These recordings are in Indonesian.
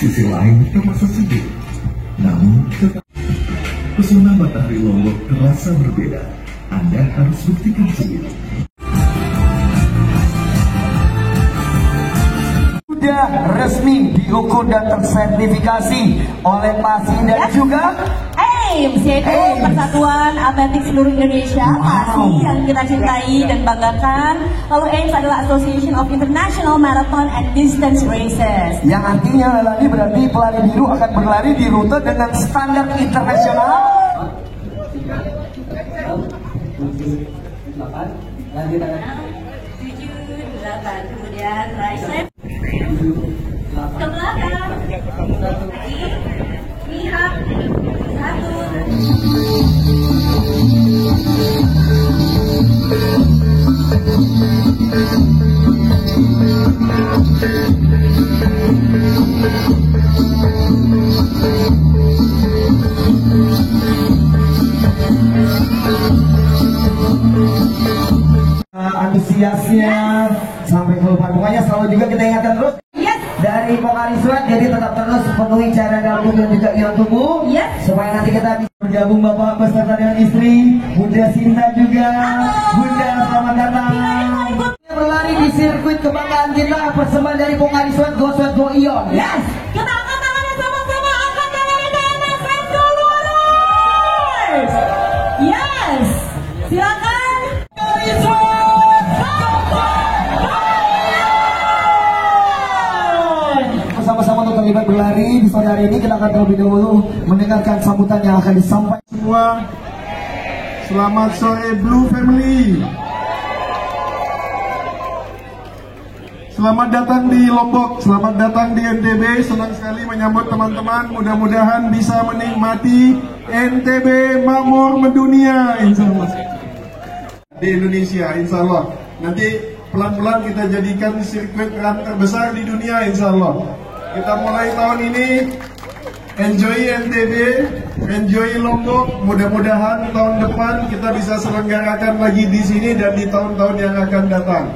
sisi lain terasa sejuk, namun tetap pesona matahari Lombok terasa berbeda. Anda harus buktikan sendiri. Sudah resmi diukur dan tersertifikasi oleh PASI dan juga AIMS, yaitu Persatuan Atletik Seluruh Indonesia, PASI yang kita cintai dan banggakan. Lalu AIMS adalah Association of International Marathon and Distance Races, yang artinya lagi berarti pelari biru akan berlari di rute dengan standar internasional. Lanjut 7, 8, kemudian tricep ke belakang lagi, lihat 1. Antusiasnya sampai kelupaan, pokoknya selalu juga kita ingatkan terus. Dari Pokari Suat, jadi tetap terus penuhi cairan dalam tubuh dan juga ion tubuh, supaya nanti kita bisa bergabung Bapak beserta dengan istri, Bunda Sinta juga. Bunda, selamat datang. Berlari di sirkuit kebanggaan kita, persembahan dari Pokari Suat, Go Suat Go Ion. Yes, kita angkat tangannya sama-sama, angkat tangannya ke atas, let's go Warriors. Yes, silakan. Pokari Suat. Sama-sama untuk terlibat berlari di sore hari ini, kita akan terlebih dahulu mendengarkan sambutan yang akan disampaikan. Semua, selamat sore Blue Family. Selamat datang di Lombok, selamat datang di NTB. Senang sekali menyambut teman-teman. Mudah-mudahan bisa menikmati NTB makmur mendunia, insya Allah. Di Indonesia, insya Allah. Nanti pelan-pelan kita jadikan sirkuit run terbesar di dunia, insya Allah. Kita mulai tahun ini, enjoy NTB, enjoy Lombok. Mudah-mudahan tahun depan kita bisa selenggarakan lagi di sini dan di tahun-tahun yang akan datang.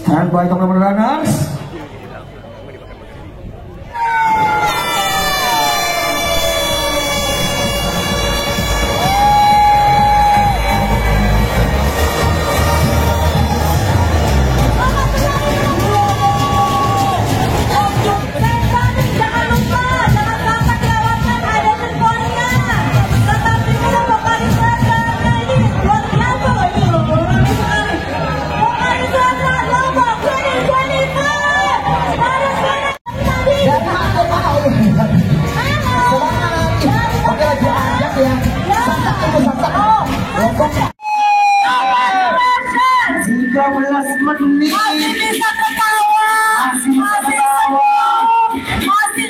Standby teman-teman runners. Masih bisa ketawa, masih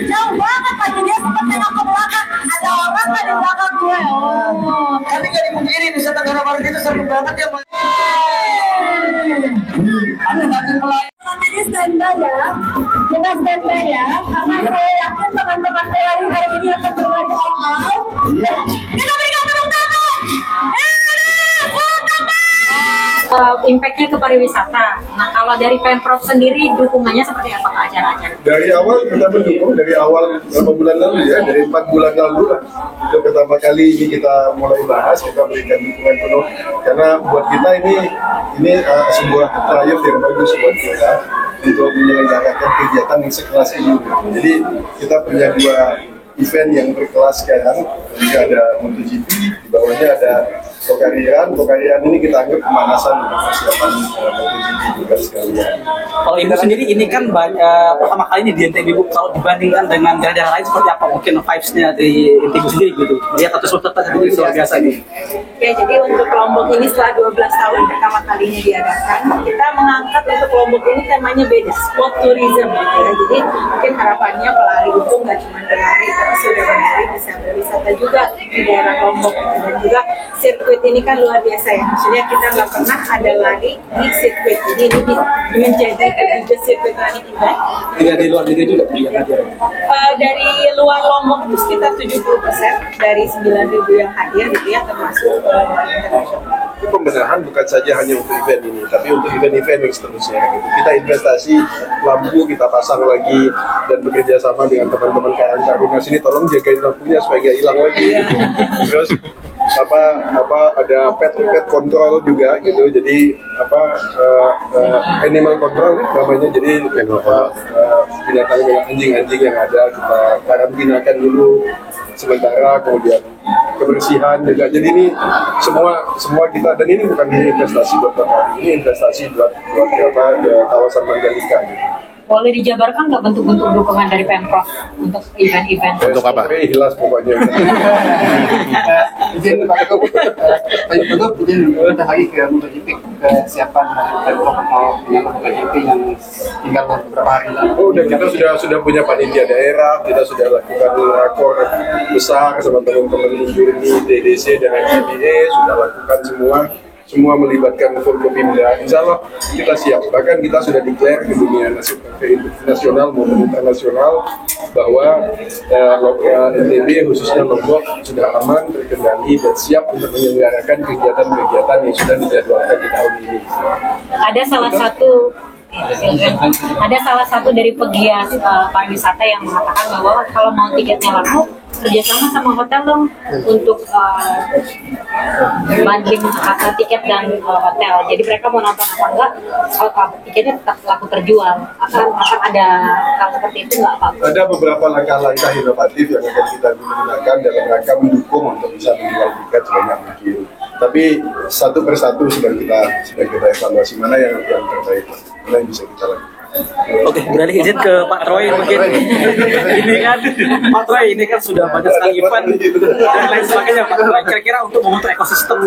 jauh banget lagi. Dia sempat tengok ke belakang, ada orang kan di belakang gue. Tapi gak dipungkiri Nusa Tenggara Barat itu seru banget ya, Pak. Nanti di standby ya, kita standby ya, karena saya yakin teman-teman saya hari ini akan berlari all-out. Kita berikan tepuk tangan. Impactnya ke pariwisata. Nah, kalau dari Pemprov sendiri dukungannya seperti apa ke acara-acara? Dari awal kita mendukung, dari awal beberapa bulan lalu ya, dari 4 bulan lalu lah. Itu pertama kali ini kita mulai bahas, kita berikan dukungan penuh. Karena buat kita ini sebuah triumph yang bagus buat kita untuk menyelenggarakan kegiatan yang sekelas ini. Jadi kita punya 2 event yang berkelas sekarang. Jadi ada MotoGP, di bawahnya ada Pokarian ini kita anggap pemanasan untuk persiapan MotoGP juga sekalian. Kalau Ibu sendiri ini kan pertama kali ini di NTB, Bu. Kalau dibandingkan dengan daerah lain seperti apa? Mungkin vibes-nya di NTB sendiri gitu. Lihat atau peserta itu luar biasa nih. Ya, jadi untuk Lombok ini setelah 12 tahun pertama kalinya diadakan, kita mengangkat untuk Lombok ini temanya beda, sport tourism gitu ya. Jadi mungkin harapannya pelari itu nggak cuma berlari, tapi sudah berlari bisa berwisata juga di daerah Lombok gitu. Dan juga sirkuit ini kan luar biasa ya, maksudnya kita nggak pernah ada lari di sirkuit, jadi ini menjadi the sirkuit running event. Tidak di luar negeri juga Dari luar Lombok itu sekitar 70% dari 9.000 yang hadir gitu ya, termasuk internasional. Itu pembenahan bukan saja hanya untuk event ini, tapi untuk event-event yang seterusnya. Gitu. Kita investasi lampu, kita pasang lagi dan bekerja sama dengan teman-teman Karang sini, tolong jagain lampunya supaya nggak hilang lagi. Terus ada pet control juga gitu, jadi animal control namanya, jadi binatang anjing-anjing yang ada kita karantinakan dulu sementara, kemudian kebersihan juga. Jadi ini semua kita, dan ini bukan investasi buat petani, ini investasi buat kawasan Mandalika gitu. Boleh dijabarkan nggak bentuk-bentuk dukungan dari Pemprov untuk event-event? Untuk apa? Jelas pokoknya. Izin Pak Ketua, izin kita lagi ke MotoGP, kesiapan Pemprov mau menyambut MotoGP yang tinggal beberapa hari lagi. Oh, dan kita sudah punya panitia daerah, kita sudah lakukan rakor besar sama teman-teman Injurni, TDC dan NCBA, sudah lakukan semua melibatkan Forkopimda. Insya Allah kita siap. Bahkan kita sudah declare ke dunia nasional maupun internasional bahwa NTB khususnya Lombok sudah aman, terkendali dan siap untuk menyelenggarakan kegiatan-kegiatan yang sudah dijadwalkan di tahun ini. Ada salah satu dari pegiat pariwisata yang mengatakan bahwa kalau mau tiketnya laku, kerjasama sama hotel dong untuk bundling tiket dan hotel. Jadi mereka mau nonton apa enggak, tiketnya tetap laku terjual. Akan ada hal seperti itu nggak Pak? Ada beberapa langkah-langkah inovatif yang akan kita gunakan dalam rangka mendukung untuk bisa menjual tiket sebanyak mungkin. Tapi satu persatu sedang kita evaluasi mana yang terbaik, mana yang bisa kita lakukan. Oke, beralih izin ke Pak Troy mungkin. Ini kan Pak Troy ini kan sudah banyak sekali event dan lain sebagainya Pak Troy. Kira-kira untuk membentuk ekosistem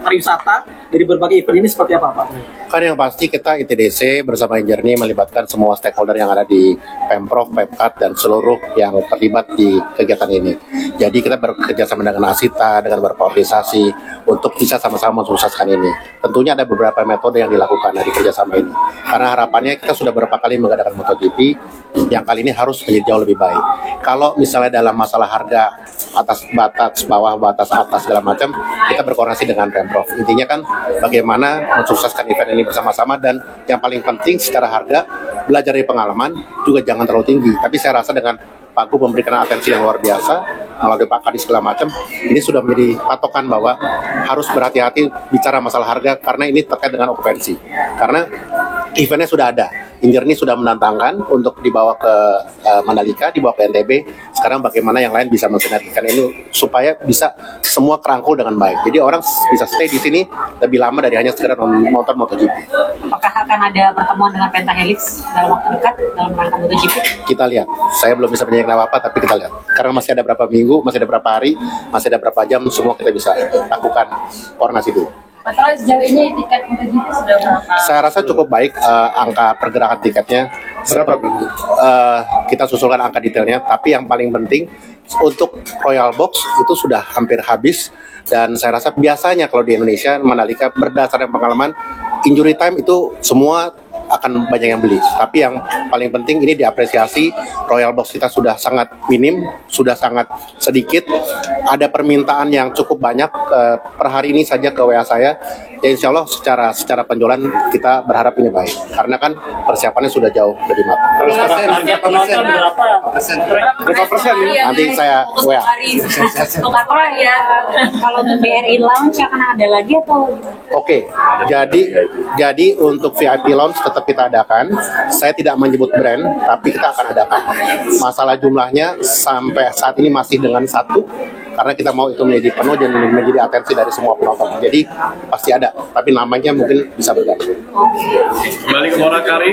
pariwisata dari berbagai event ini seperti apa Pak? Kan yang pasti kita ITDC bersama Injerni melibatkan semua stakeholder yang ada di Pemprov, Pemkat dan seluruh yang terlibat di kegiatan ini. Jadi kita bekerja sama dengan Asita, dengan berkoordinasi untuk bisa sama-sama mensukseskan ini. Tentunya ada beberapa metode yang dilakukan dari kerjasama ini. Karena harapannya kita sudah beberapa kali mengadakan MotoGP, yang kali ini harus menjadi jauh lebih baik. Kalau misalnya dalam masalah harga atas batas bawah, batas atas segala macam, kita berkoordinasi dengan Pemprov. Intinya kan bagaimana mensukseskan event ini bersama-sama, dan yang paling penting secara harga belajar dari pengalaman juga jangan terlalu tinggi. Tapi saya rasa dengan Pak Gu memberikan atensi yang luar biasa melalui Pak Kadis segala macam, ini sudah menjadi patokan bahwa harus berhati-hati bicara masalah harga karena ini terkait dengan okupansi. Karena eventnya sudah ada, Injerni sudah menantangkan untuk dibawa ke Mandalika, dibawa ke NTB. Sekarang bagaimana yang lain bisa mensinergikan ini supaya bisa semua kerangkul dengan baik. Jadi orang bisa stay di sini lebih lama dari hanya sekedar nonton MotoGP. Apakah akan ada pertemuan dengan Pentahelix dalam waktu dekat dalam rangka MotoGP? Kita lihat. Saya belum bisa menyanyikan apa-apa, tapi kita lihat. Karena masih ada berapa minggu, masih ada berapa hari, masih ada berapa jam, semua kita bisa lakukan koordinasi dulu. Atau sejauh ini tiket MotoGP sudah berapa? Saya rasa cukup baik angka pergerakan tiketnya. Berapa? Kita susulkan angka detailnya, tapi yang paling penting untuk Royal Box itu sudah hampir habis, dan saya rasa biasanya kalau di Indonesia Mandalika berdasarkan pengalaman injury time itu semua akan banyak yang beli. Tapi yang paling penting ini diapresiasi, Royal Box kita sudah sangat minim, sudah sangat sedikit. Ada permintaan yang cukup banyak per hari ini saja ke WA saya. Ya insya Allah secara penjualan kita berharap ini baik. Karena kan persiapannya sudah jauh lebih matang. Berapa persen? Nanti saya WA. Ya, kalau untuk BRI Lounge akan ada lagi atau? Oke, jadi untuk VIP Lounge tetap kita adakan. Saya tidak menyebut brand, tapi kita akan adakan. Masalah jumlahnya sampai saat ini masih dengan satu, karena kita mau itu menjadi penuh dan menjadi atensi dari semua penonton. Jadi pasti ada, tapi namanya mungkin bisa berganti. Kembali ke Morakari.